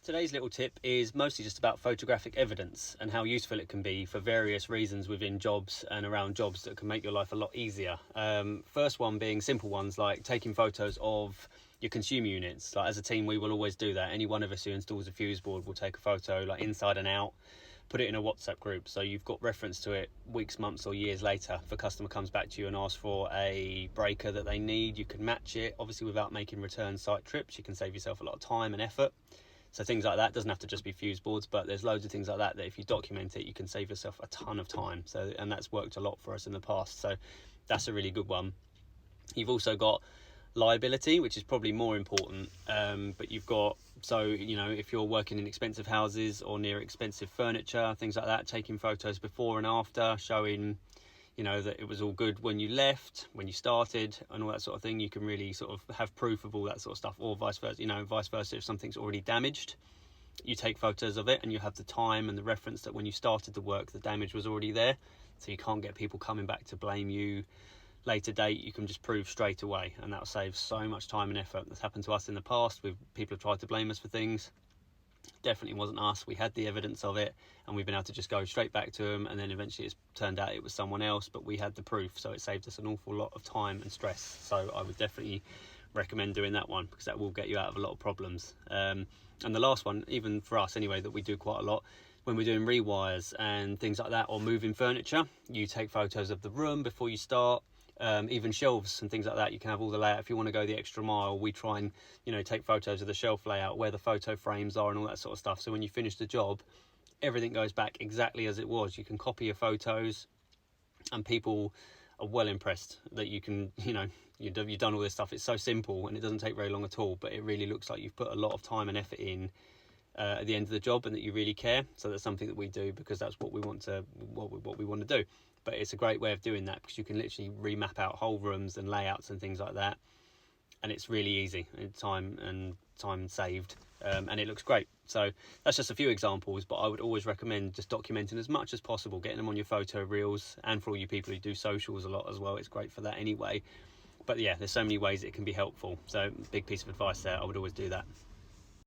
Today's little tip is mostly just about photographic evidence and how useful it can be for various reasons within jobs and around jobs that can make your life a lot easier. First one being simple ones like taking photos of your consumer units. Like as a team, we will always do that. Any one of us who installs a fuse board will take a photo like inside and out, put it in a WhatsApp group so you've got reference to it weeks, months or years later. If a customer comes back to you and asks for a breaker that they need, you can match it, obviously without making return site trips. You can save yourself a lot of time and effort. So things like that, doesn't have to just be fuse boards, but there's loads of things like that if you document it, you can save yourself a ton of time. So, and that's worked a lot for us in the past. So that's a really good one. You've also got liability, which is probably more important, but you've got, so if you're working in expensive houses or near expensive furniture, things like that, taking photos before and after, showing that it was all good when you left, when you started, and all that sort of thing. You can really sort of have proof of all that sort of stuff, or vice versa. If something's already damaged, you take photos of it and you have the time and the reference that when you started the work, the damage was already there. So you can't get people coming back to blame you later date. You can just prove straight away, and that'll save so much time and effort. That's happened to us in the past with people have tried to blame us for things. Definitely wasn't us. We had the evidence of it and we've been able to just go straight back to them, and then eventually it's turned out it was someone else, but we had the proof, so it saved us an awful lot of time and stress. So I would definitely recommend doing that one, because that will get you out of a lot of problems. And the last one, even for us anyway, that we do quite a lot when we're doing rewires and things like that, or moving furniture, you take photos of the room before you start. Even shelves and things like that, you can have all the layout. If you want to go the extra mile, we try and take photos of the shelf layout, where the photo frames are and all that sort of stuff, so when you finish the job, everything goes back exactly as it was. You can copy your photos and people are well impressed that you can you've done all this stuff. It's so simple and it doesn't take very long at all, but it really looks like you've put a lot of time and effort in at the end of the job, and that you really care. So that's something that we do because that's what we want to do. But it's a great way of doing that, because you can literally remap out whole rooms and layouts and things like that, and it's really easy, and time saved, and it looks great. So that's just a few examples, but I would always recommend just documenting as much as possible, getting them on your photo reels, and for all you people who do socials a lot as well, it's great for that anyway. But yeah, there's so many ways it can be helpful, so big piece of advice there. I would always do that.